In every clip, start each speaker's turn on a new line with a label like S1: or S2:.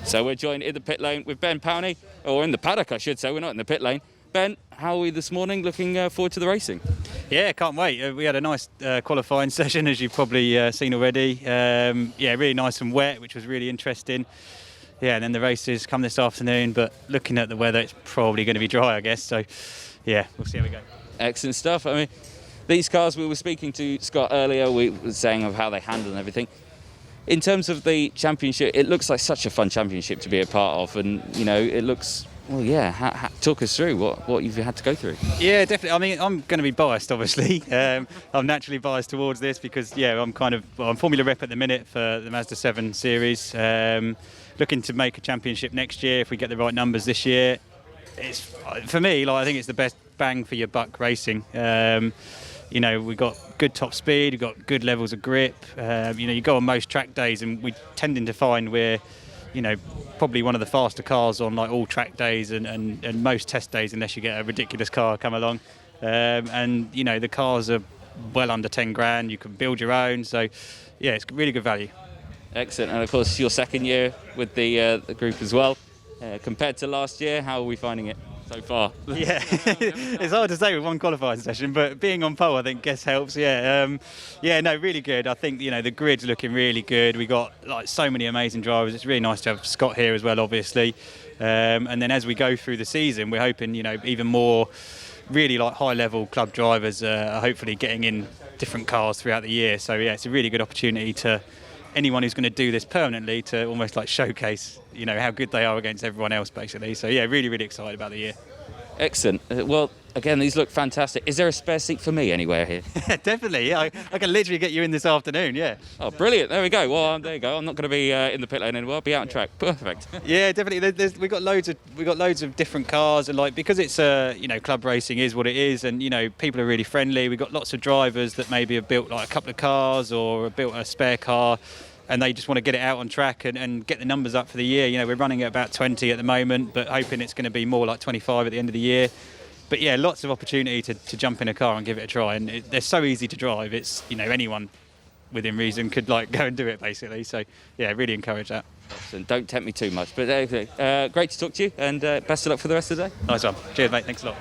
S1: So we're joined in the pit lane with Ben Powney, or in the paddock I should say, we're not in the pit lane. Ben, how are we this morning? Looking forward to the racing?
S2: Yeah, can't wait. We had a nice qualifying session, as you've probably seen already. Yeah, really nice and wet, which was really interesting. Yeah, and then the races come this afternoon, but looking at the weather, it's probably going to be dry, I guess. So, yeah, we'll see how we go.
S1: Excellent stuff. I mean, these cars, we were speaking to Scott earlier, we were saying of how they handle and everything. In terms of the championship, it looks like such a fun championship to be a part of, and, you know, it looks... Well, yeah, talk us through what you've had to go through.
S2: Yeah, definitely. I mean, I'm going to be biased, obviously. I'm naturally biased towards this because, yeah, I'm Formula Rep at the minute for the Ma7da series. Looking to make a championship next year if we get the right numbers this year. It's, for me, I think it's the best bang for your buck racing. You know, we've got good top speed, we've got good levels of grip. You know, you go on most track days and we're tending to find we're, you know, probably one of the faster cars on like all track days and most test days, unless you get a ridiculous car come along. And, you know, the cars are well under 10 grand. You can build your own. So, yeah, it's really good value.
S1: Excellent. And, of course, your second year with the group as well. Compared to last year, how are we finding it so far?
S2: Yeah, it's hard to say with one qualifying session, but being on pole, I think, helps. Yeah, yeah, no, really good. I think, you know, the grid's looking really good. We got like so many amazing drivers. It's really nice to have Scott here as well, obviously. And then as we go through the season, we're hoping, you know, even more really like high-level club drivers are hopefully getting in different cars throughout the year. So yeah, it's a really good opportunity to anyone who's going to do this permanently to almost like showcase, you know, how good they are against everyone else, basically. So yeah, really, really excited about the year.
S1: Excellent. Well, again, these look fantastic. Is there a spare seat for me anywhere here?
S2: Definitely. Yeah, I can literally get you in this afternoon. Yeah.
S1: Oh, brilliant! There we go. Well, there you go. I'm not going to be in the pit lane anymore. I'll be out on track. Perfect.
S2: Yeah, definitely. We've got loads of different cars, and like because it's you know, club racing is what it is, and you know, people are really friendly. We've got lots of drivers that maybe have built like a couple of cars or have built a spare car, and they just want to get it out on track and get the numbers up for the year. You know, we're running at about 20 at the moment, but hoping it's going to be more like 25 at the end of the year. But yeah, lots of opportunity to jump in a car and give it a try. And they're so easy to drive. It's, you know, anyone within reason could like go and do it, basically. So yeah, really encourage that.
S1: Excellent. Don't tempt me too much. But great to talk to you, and best of luck for the rest of the day.
S2: Nice one. Cheers, mate. Thanks a lot.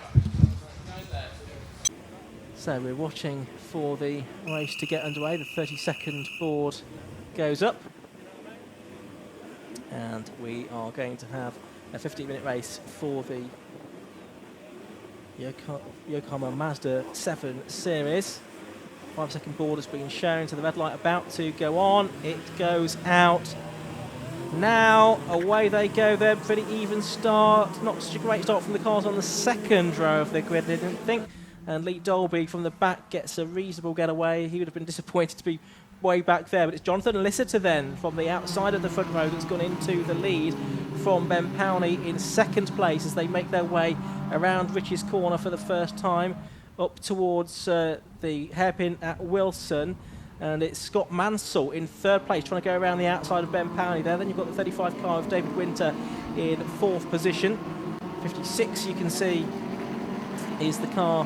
S3: So we're watching for the race to get underway. The 30-second board goes up, and we are going to have a 15-minute race for the Yokohama Ma7da series. 5-second board has been shown, so the red light about to go on. It goes out now. Away they go then. Pretty even start. Not such a great start from the cars on the second row of the grid, I didn't think. And Lee Dolby from the back gets a reasonable getaway. He would have been disappointed to be way back there, but it's Jonathan Lissitor then from the outside of the front row that's gone into the lead from Ben Powney in second place as they make their way around Rich's corner for the first time up towards the hairpin at Wilson. And it's Scott Mansell in third place trying to go around the outside of Ben Powney there. Then you've got the 35 car of David Winter in fourth position. 56 you can see is the car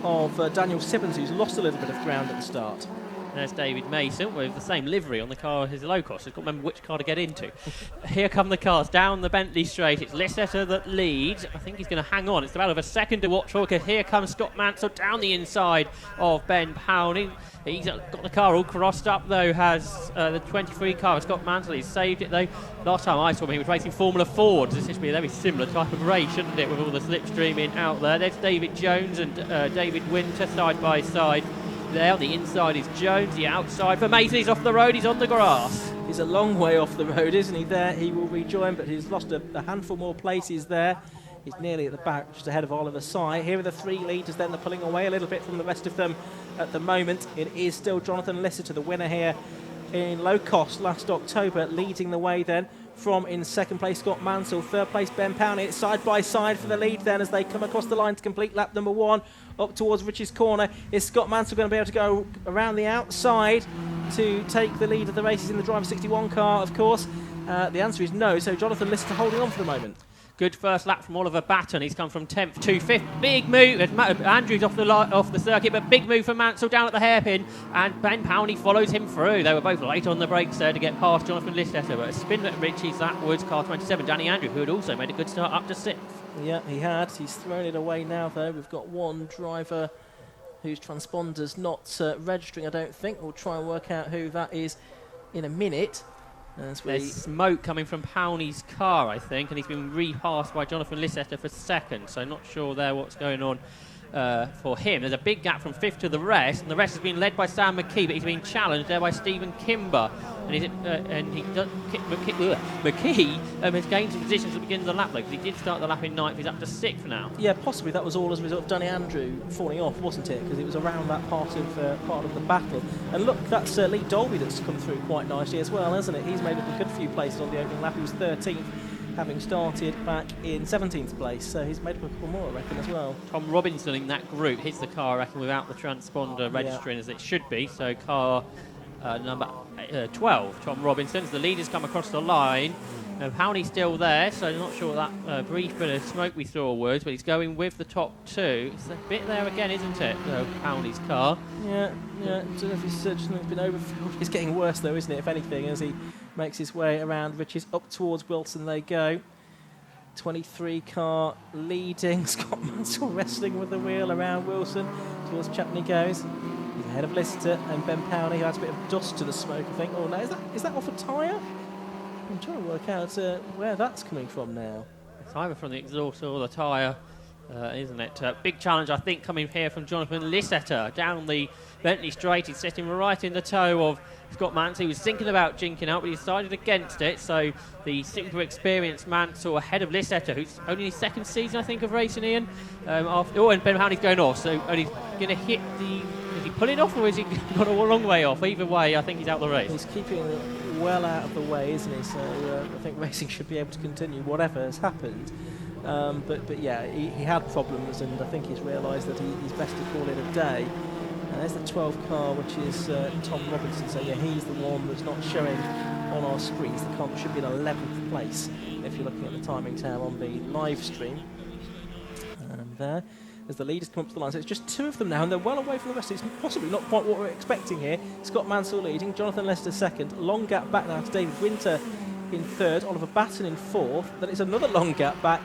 S3: of Daniel Simmons, who's lost a little bit of ground at the start.
S4: There's David Mason with the same livery on the car as his low cost. He's got to remember which car to get into. Here come the cars down the Bentley straight. It's Lissitor that leads. I think he's going to hang on. It's the battle of a second to watch for, because here comes Scott Mansell down the inside of Ben Powney. He's got the car all crossed up, though, has the 23 car of Scott Mansell. He's saved it, though. Last time I saw him, he was racing Formula Ford. This should be a very similar type of race, shouldn't it, with all the slipstreaming out there. There's David Jones and David Winter side by side. There on the inside is Jones, the outside for Mason. He's off the road, he's on the grass.
S3: He's a long way off the road, isn't he? There he will rejoin, but he's lost a handful more places there. He's nearly at the back, just ahead of Oliver Sy. Here are the three leaders then. They're pulling away a little bit from the rest of them at the moment. It is still Jonathan Lissitor, the winner here in low cost last October, leading the way then. From in second place, Scott Mansell. Third place, Ben Powney. It's side by side for the lead then as they come across the line to complete lap number one. Up towards Rich's corner. Is Scott Mansell going to be able to go around the outside to take the lead of the races in the Driver 61 car, of course? The answer is no, so Jonathan Lissitor holding on for the moment.
S4: Good first lap from Oliver Batten. He's come from 10th to 5th. Big move. Andrews off the circuit, but big move from Mansell down at the hairpin. And Ben Powney follows him through. They were both late on the brakes there to get past Jonathan Listetter. But a spin at Ritchie's, that was car 27, Danny Andrew, who had also made a good start up to 6th.
S3: Yeah, he had. He's thrown it away now, though. We've got one driver whose transponder's not registering, I don't think. We'll try and work out who that is in a minute.
S4: There's smoke coming from Powney's car, I think, and he's been repassed by Jonathan Listetter for 2nd, so not sure there what's going on for him. There's a big gap from 5th to the rest, and the rest has been led by Sam McKee, but he's been challenged there by Stephen Kimber. McKee has gained some positions at the beginning of the lap, though, because he did start the lap in 9th. He's up to 6th now.
S3: Yeah, possibly that was all as a result of Danny Andrew falling off, wasn't it? Because it was around that part of the battle. And look, that's Lee Dolby that's come through quite nicely as well, hasn't it? He's made up a good few places on the opening lap. He was 13th, having started back in 17th place, so he's made up a couple more, I reckon, as well.
S4: Tom Robinson in that group hits the car, I reckon, without the transponder registering as it should be. So car number 12, Tom Robinson. The leaders come across the line. Powney's still there, so I'm not sure what that brief bit of smoke we saw was, but he's going with the top 2. It's a bit there again, isn't it, Powney's car?
S3: Yeah. I don't know if he's just been overfueled. It's getting worse, though, isn't it, if anything, as he makes his way around Ritchie's. Up towards Wilson they go. 23 car leading. Scott Mansell wrestling with the wheel around Wilson. Towards Chapney goes. He's ahead of Lister and Ben Powney, who has a bit of dust to the smoke, I think. Oh, no, is that off a tyre? I'm trying to work out where that's coming from now.
S4: It's either from the exhaust or the tyre, isn't it? Big challenge, I think, coming here from Jonathan Listetter down the Bentley straight. He's sitting right in the toe of Scott Mansell. He was thinking about jinking out, but he decided against it. So the super experienced Mansell ahead of Listetter, who's only his 2nd season, I think, of racing, Ian. And Ben Powney's going off, so only going to hit the... Is he pulling off, or is he got a long way off? Either way, I think he's out the race.
S3: He's keeping well out of the way, isn't he? So I think racing should be able to continue whatever has happened. But yeah, he had problems, and I think he's realised that he's best to call it a day. There's the 12 car, which is Tom Robinson. So yeah, he's the one that's not showing on our screens. The car should be in 11th place if you're looking at the timing tab on the live stream. There. As the leaders come up to the line, so it's just 2 of them now, and they're well away from the rest. It's possibly not quite what we're expecting here. Scott Mansell leading, Jonathan Lester 2nd, long gap back now to David Winter in 3rd, Oliver Batten in 4th. Then it's another long gap back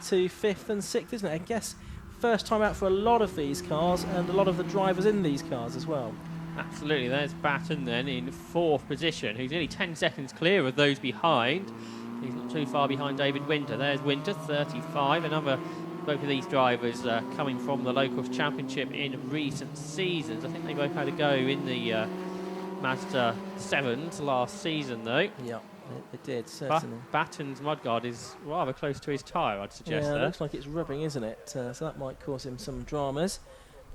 S3: to 5th and 6th, isn't it? I guess first time out for a lot of these cars and a lot of the drivers in these cars as well. Absolutely.
S4: There's Batten then in 4th position, who's nearly 10 seconds clear of those behind. He's not too far behind David Winter. There's Winter, 35, both of these drivers coming from the Locals Championship in recent seasons. I think they both had a go in the Ma7da 7s last season, though.
S3: Yeah, it did, certainly.
S4: Batten's mudguard is rather close to his tyre, I'd suggest.
S3: Yeah, it looks like it's rubbing, isn't it? So that might cause him some dramas.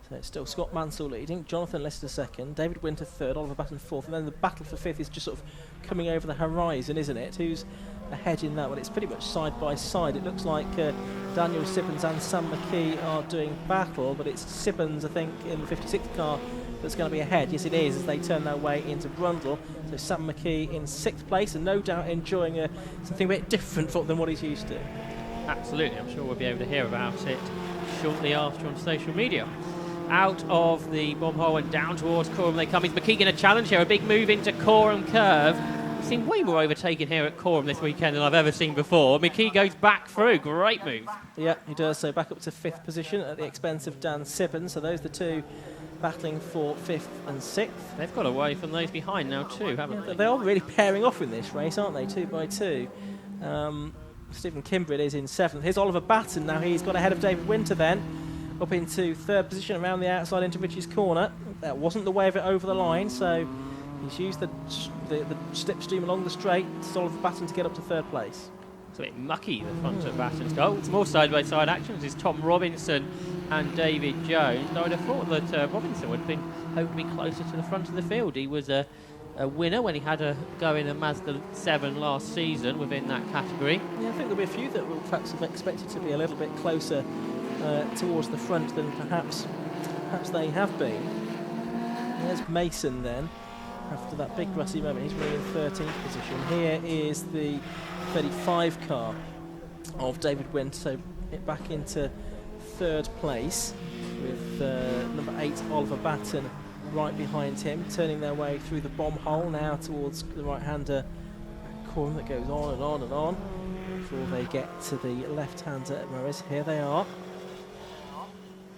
S3: So it's still Scott Mansell leading, Jonathan Lester 2nd, David Winter 3rd, Oliver Batten 4th, and then the battle for 5th is just sort of coming over the horizon, isn't it? Who's ahead in that one? It's pretty much side by side. It looks like Daniel Sibbons and Sam McKee are doing battle, but it's Sibbons, I think, in the 56th car that's going to be ahead. Yes, it is, as they turn their way into Brundle. So Sam McKee in 6th place, and no doubt enjoying something a bit different than what he's used to.
S4: Absolutely, I'm sure we'll be able to hear about it shortly after on social media. Out of the bomb hole and down towards Coram they come. Is McKee going to challenge here? A big move into Coram curve. We've seen way more overtaken here at Coram this weekend than I've ever seen before. McKee goes back through. Great move.
S3: Yeah, he does. So back up to 5th position at the expense of Dan Sibbons. So those are the 2 battling for 5th and 6th.
S4: They've got away from those behind now too, haven't they?
S3: They are really pairing off in this race, aren't they? 2 by 2. Stephen Kimbrell is in 7th. Here's Oliver Batten. Now he's got ahead of David Winter then. Up into 3rd position around the outside into Ritchie's corner. That wasn't the way of it over the line, so he's used the slipstream along the straight to Oliver Batten to get up to 3rd place.
S4: It's a bit mucky, the front of Batten's goal. It's more side-by-side actions. It's Tom Robinson and David Jones. I would have thought that Robinson would have been hoping to be closer to the front of the field. He was a winner when he had a go in a Ma7da 7 last season within that category.
S3: Yeah, I think there'll be a few that will perhaps have expected to be a little bit closer towards the front than perhaps they have been. There's Mason then, after that big grassy moment. He's running in 13th position. Here is the 35 car. of David Winter, so it back into third place with number 8 Oliver Batten right behind him, turning their way through the bomb hole now towards the right-hander Coram that goes on and on and on before they get to the left-hander at Murray's. Here they are,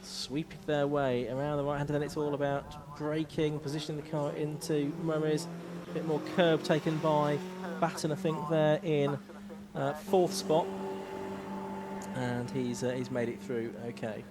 S3: sweeping their way around the right-hander. Then it's all about braking, positioning the car into Murray's. A bit more curb taken by Batten, I think, there in fourth spot, and he's made it through okay.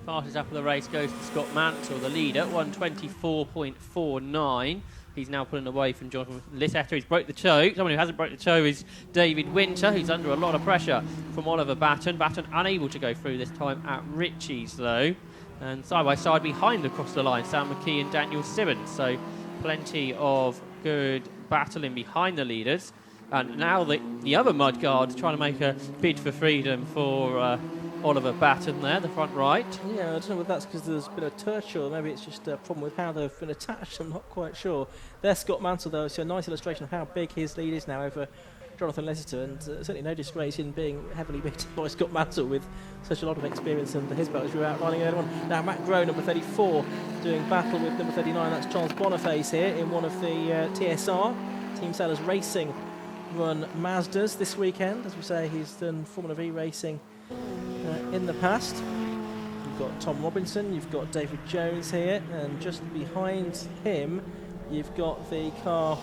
S4: Fastest up of the race goes to Scott Mansell, the leader, 1:24.49. He's now pulling away from Jonathan Licetta. He's broke the toe. Someone who hasn't broke the toe is David Winter, who's under a lot of pressure from Oliver Batten. Batten unable to go through this time at Ritchie's, though. And side by side behind across the line, Sam McKee and Daniel Simmons. So plenty of good battling behind the leaders. And now the other mudguard trying to make a bid for freedom for Oliver Batten there, the front right.
S3: Yeah, I don't know whether that's because there's been a torture, or maybe it's just a problem with how they've been attached. I'm not quite sure. There's Scott Mansell, though, so a nice illustration of how big his lead is now over Jonathan Licetta, and certainly no disgrace in being heavily beaten by Scott Mansell with such a lot of experience under his belt as we were outlining earlier on. Now Matt Groh, number 34, doing battle with number 39. That's Charles Boniface here in one of the TSR, Team Sailors Racing run Ma7das this weekend. As we say, he's done Formula V racing in the past. You've got Tom Robinson, you've got David Jones here, and just behind him you've got the car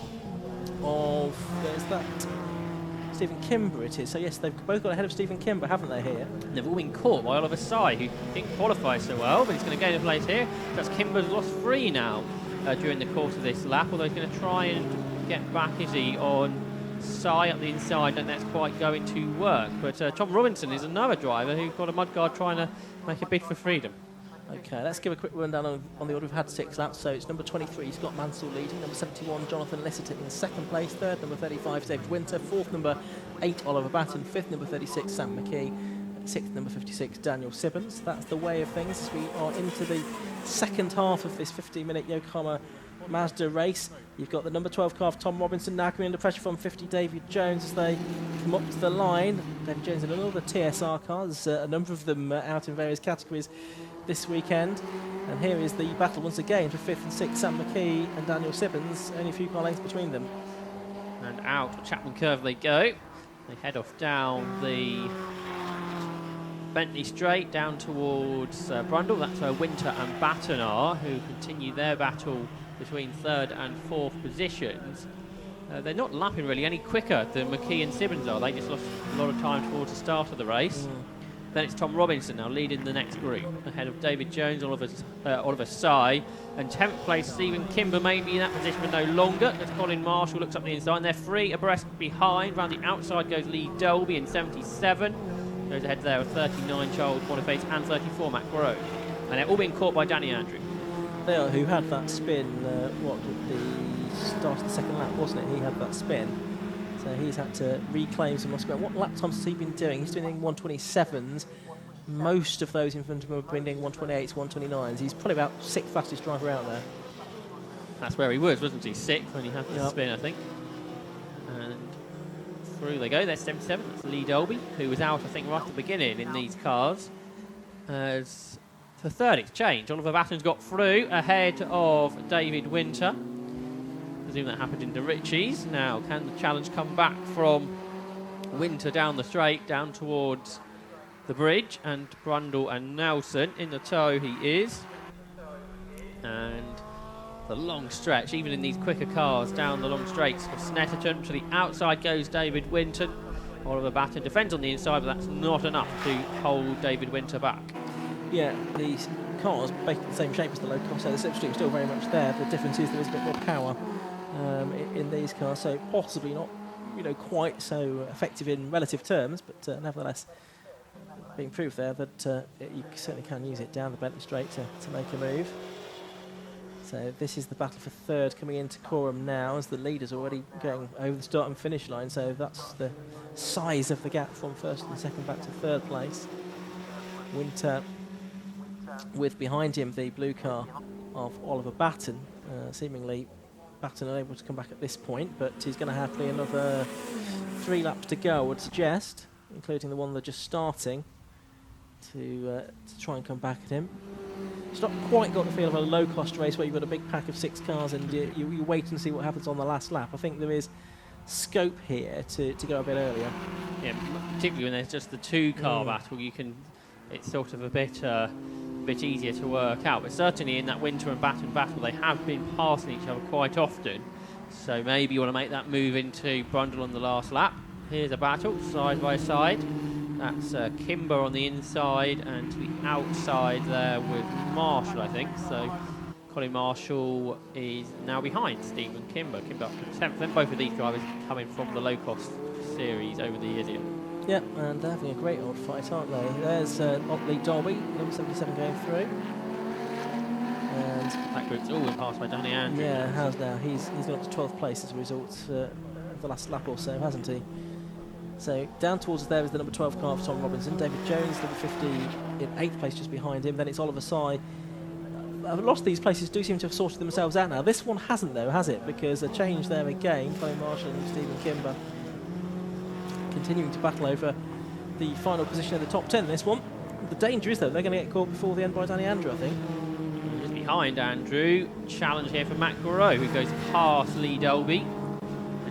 S3: of, there's that Stephen Kimber it is. So yes, they've both got ahead of Stephen Kimber, haven't they, here?
S4: They've all been caught by Oliver Sy, who didn't qualify so well, but he's going to gain a place here. That's Kimber's lost 3 now during the course of this lap, although he's going to try and get back, is he, on Sy up the inside, and that's quite going to work. But Tom Robinson is another driver who's got a mudguard trying to make a bid for freedom.
S3: Okay, let's give a quick rundown on the order. We've had 6 laps, so it's number 23, Scott Mansell leading, number 71, Jonathan Licetta in second place, third, number 35, David Winter, fourth, number 8, Oliver Batten, fifth, number 36, Sam McKee, sixth, number 56, Daniel Simmons. That's the way of things. We are into the second half of this 15-minute Yokohama Ma7da race. You've got the number 12 car of Tom Robinson now coming under pressure from 50 David Jones as they come up to the line. David Jones in another TSR car. There's a number of them out in various categories this weekend. And here is the battle once again for 5th and 6th, Sam McKee and Daniel Simmons. Only a few car lengths between them.
S4: And out Chapman Curve they go. They head off down the Bentley Straight down towards Brundle. That's where Winter and Batten are, who continue their battle between third and fourth positions. They're not lapping really any quicker than McKee and Simmons are. They just lost a lot of time towards the start of the race. Then it's Tom Robinson now leading the next group, ahead of David Jones, Oliver Sy, and 10th place Stephen Kimber may be in that position for no longer as Colin Marshall looks up the inside, and they're 3 abreast behind. Round the outside goes Lee Dolby in 77. Goes ahead there with 39 Charles Boniface and 34 Matt Groh. And they're all being caught by Danny Andrew.
S3: They are, who had that spin, at the start of the second lap, wasn't it? He had that spin. So he's had to reclaim some lost ground. What lap times has he been doing? He's doing 1:27s. Most of those in front of him have been doing 1:28s, 1:29s. He's probably about 6th fastest driver out there.
S4: That's where he was, wasn't he? 6th when he had the spin, I think. And through they go. There's 77. That's Lee Dolby, who was out, I think, right at the beginning in these cars. As for third, it's changed. Oliver Batten's got through ahead of David Winter. I presume that happened into Ritchie's. Now, can the challenge come back from Winter down the straight, down towards the bridge, and Brundle and Nelson in the tow he is. And the long stretch, even in these quicker cars, down the long straights for Snetterton. To the outside goes David Winter. Oliver Batten defends on the inside, but that's not enough to hold David Winter back.
S3: Yeah, these cars basically the same shape as the low cost, so the slipstream is still very much there. The difference is there is a bit more power in these cars, so possibly not, quite so effective in relative terms, but nevertheless, being proved there that you certainly can use it down the Bentley Straight to make a move. So this is the battle for third coming into Coram now, as the leader's already going over the start and finish line, so that's the size of the gap from first and second back to third place. Winter with behind him the blue car of Oliver Batten. Seemingly Batten unable to come back at this point, but he's going to have another 3 laps to go, I would suggest. including the one they're just starting, to try and come back at him. It's not quite got the feel of a low-cost race where you've got a big pack of 6 cars and you wait and see what happens on the last lap. I think there is scope here to go a bit earlier.
S4: Yeah, particularly when there's just the 2-car battle, it's sort of a bit easier to work out. But certainly in that Winter and Baton battle, they have been passing each other quite often. So maybe you want to make that move into Brundle on the last lap. Here's a battle, side by side. That's Kimber on the inside and to the outside there with Marshall, I think. So Colin Marshall is now behind Stephen Kimber. Kimber up to 10th. Then both of these drivers coming from the low-cost series over the years here.
S3: Yeah, and they're having a great old fight, aren't they? There's Otley Dolby, number 77 going through. And
S4: that group's all been passed by Danny Andrew.
S3: Yeah, it has now. He's gone up to 12th place as a result of the last lap or so, hasn't he? So down towards there is the number 12 car of Tom Robinson. David Jones, number 50, in 8th place just behind him. Then it's Oliver Sy. A lot of these places do seem to have sorted themselves out now. This one hasn't, though, has it? Because a change there again. Chloe Marshall and Stephen Kimber continuing to battle over the final position of the top 10 in this one. The danger is, though, they're going to get caught before the end by Danny Andrew, I think.
S4: Just behind Andrew. Challenge here for Matt Garreau, who goes past Lee Dolby.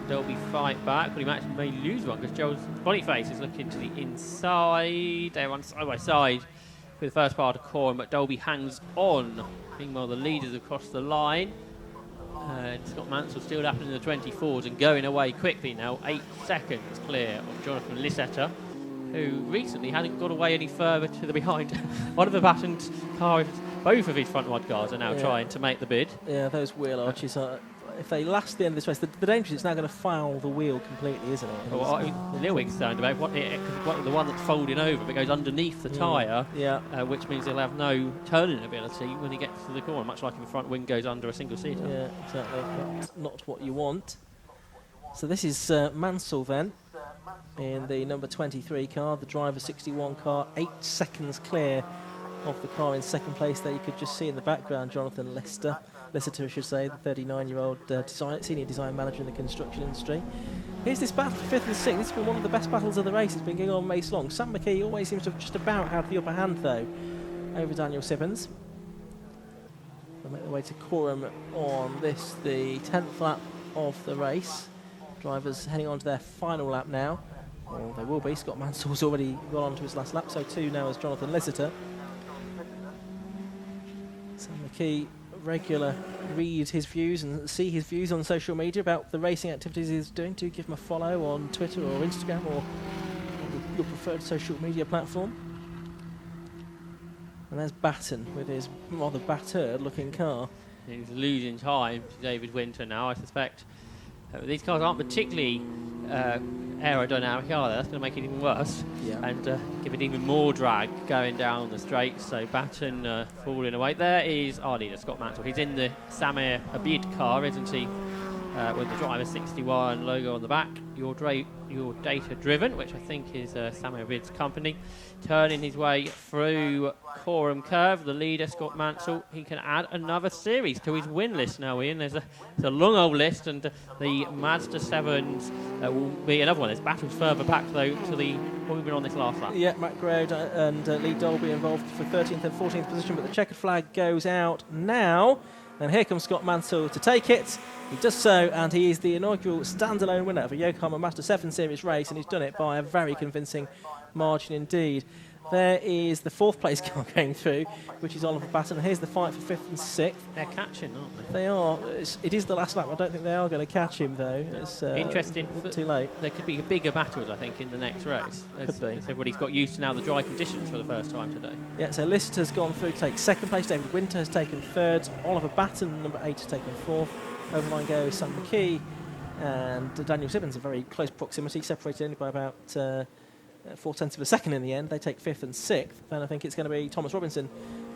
S4: Dolby fight back, but he might may lose one because Joel's Boniface is looking to the inside. They run side by side for the first part of Coram, but Dolby hangs on. Meanwhile, the leaders across the line. And Scott Mansell still up in the 24s and going away quickly now. 8 seconds clear of Jonathan Lisseter, who recently hadn't got away any further to the behind. One of the Batten's cars, both of his front mud cars are now trying to make the bid.
S3: Yeah, those wheel arches are. If they last the end of this race, the danger is it's now going to foul the wheel completely, isn't it?
S4: Well, I'm a little bit concerned about the one that's folding over, if it goes underneath the tyre, which means he'll have no turning ability when he gets to the corner, much like if the front wing goes under a single seater.
S3: Yeah, exactly. Not what you want. So this is Mansell then, in the number 23 car, the driver 61 car, 8 seconds clear of the car in second place there. You could just see in the background Jonathan Lisseter, I should say, the 39-year-old senior design manager in the construction industry. Here's this battle for 5th and 6th. This has been one of the best battles of the race. It's been going on race long. Sam McKee always seems to have just about had the upper hand, though, over Daniel Sibbons. They'll make their way to Coram on this, the 10th lap of the race. Drivers heading on to their final lap now. Well, they will be. Scott Mansell's already gone on to his last lap, so 2 now is Jonathan Lisseter. Sam McKee, regular, read his views and see his views on social media about the racing activities he's doing. Do give him a follow on Twitter or Instagram or your preferred social media platform. And there's Batten with his rather battered looking car.
S4: He's losing time to David Winter now, I suspect. These cars aren't particularly aerodynamic, are they? That's going to make it even worse.
S3: Yeah.
S4: And give it even more drag going down the straight. So Batten falling away. There is our leader, Scott Mansell. He's in the Samir Abid car, isn't he? With the driver 61 logo on the back. Your data driven, which I think is Samir Abid's company. Turning his way through Coram Curve, the leader, Scott Mansell, he can add another series to his win list now, Ian. There's a long old list, and the Ma7da 7s will be another one. There's battles further back, though, to the what we've been on this last lap.
S3: Yeah, Matt Grode and Lee Dolby involved for 13th and 14th position, but the checkered flag goes out now. And here comes Scott Mansell to take it. He does so, and he is the inaugural standalone winner of a Yokohama Ma7da 7 Series race, and he's done it by a very convincing margin indeed. There is the 4th place car going through, which is Oliver Batten. Here's the fight for 5th and 6th.
S4: They're catching, aren't they?
S3: They are. It is the last lap. I don't think they are going to catch him, though. It's
S4: interesting.
S3: Too late.
S4: There could be bigger battles, I think, in the next race.
S3: Could be.
S4: Everybody's got used to now the dry conditions for the first time today.
S3: Yeah, so Lisseter's gone through to take 2nd place. David Winter has taken 3rd. Oliver Batten, number 8, has taken 4th. Over line goes Sam McKee and Daniel Sibbons, a very close proximity, separated only by about 0.4 of a second in the end. They take 5th and 6th. Then I think it's going to be Thomas Robinson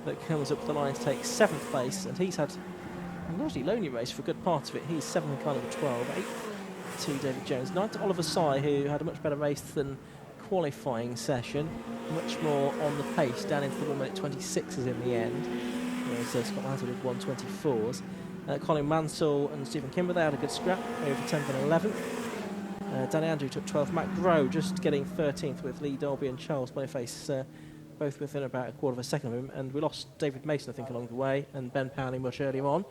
S3: that comes up the line to take 7th place, and he's had a largely lonely race for a good part of it. He's 7th car number 12, 8th to David Jones, 9th to Oliver Sy, who had a much better race than qualifying session, much more on the pace, down into the 1 minute 26s in the end, whereas Scott Mansell did 1:24s. Colin Mansell and Stephen Kimber, they had a good scrap over 10th and 11th. Danny Andrew took 12th. Matt Groh just getting 13th with Lee Dolby and Charles Boniface both within about a quarter of a second of him. And we lost David Mason, I think, along the way, and Ben Powling much earlier on.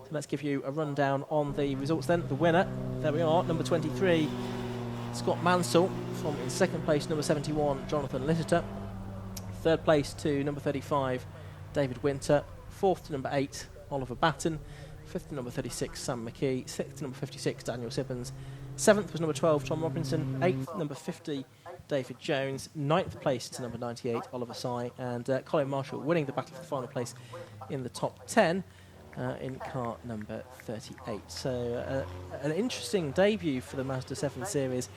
S3: So let's give you a rundown on the results then. The winner, there we are, number 23, Scott Mansell, from in second place, number 71, Jonathan Littiter. Third place to number 35, David Winter. Fourth to number 8, Oliver Batten. Fifth to number 36, Sam McKee. Sixth to number 56, Daniel Sibbons. Seventh was number 12, Tom Robinson. Eighth, number 50, David Jones. Ninth place to number 98, Oliver Sy. And Colin Marshall winning the battle for the final place in the top 10 in car number 38. So an interesting debut for the Mazda 7 Series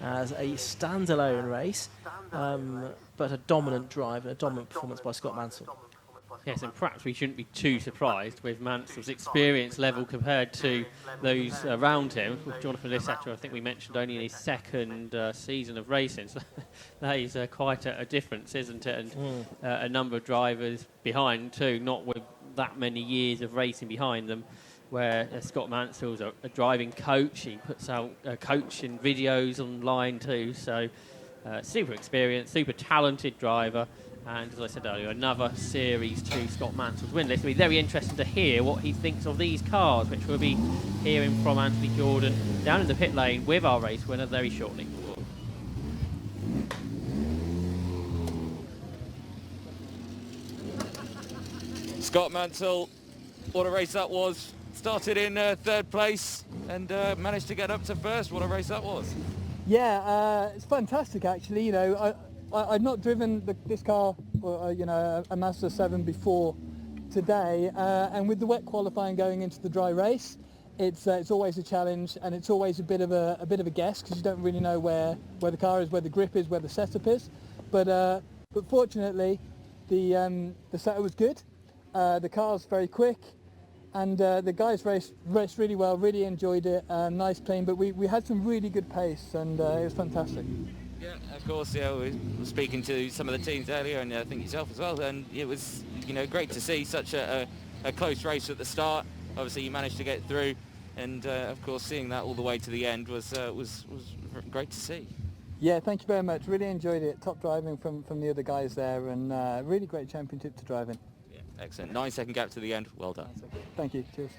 S3: as a standalone race, but a dominant drive and a dominant performance by Scott Mansell.
S4: Yes, and perhaps we shouldn't be too surprised with Mansell's experience level compared to those around him. With Jonathan Littiter, I think we mentioned only in his second season of racing. So that is quite a difference, isn't it? And a number of drivers behind too, not with that many years of racing behind them, where Scott Mansell's a driving coach. He puts out coaching videos online too. So super experienced, super talented driver. And as I said earlier, another Series 2 Scott Mansell's win list. It'll be very interesting to hear what he thinks of these cars, which we'll be hearing from Anthony Jordan down in the pit lane with our race winner very shortly.
S1: Scott Mansell, what a race that was. Started in third place and managed to get up to first. What a race that was.
S5: Yeah, it's fantastic actually. You know, I'd not driven this car, a Mazda 7 before today, and with the wet qualifying going into the dry race, it's always a challenge, and it's always a bit of a guess because you don't really know where the car is, where the grip is, where the setup is. But fortunately, the setup was good. The car's very quick, and the guys raced really well. Really enjoyed it. Nice clean, but we had some really good pace, and it was fantastic.
S1: Yeah, of course. Yeah, we were speaking to some of the teams earlier, and I think yourself as well. And it was, great to see such a close race at the start. Obviously, you managed to get through, and of course, seeing that all the way to the end was great to see.
S5: Yeah, thank you very much. Really enjoyed it. Top driving from the other guys there, and really great championship to drive in.
S1: Yeah, excellent. 9-second gap to the end. Well done.
S5: Thank you. Cheers.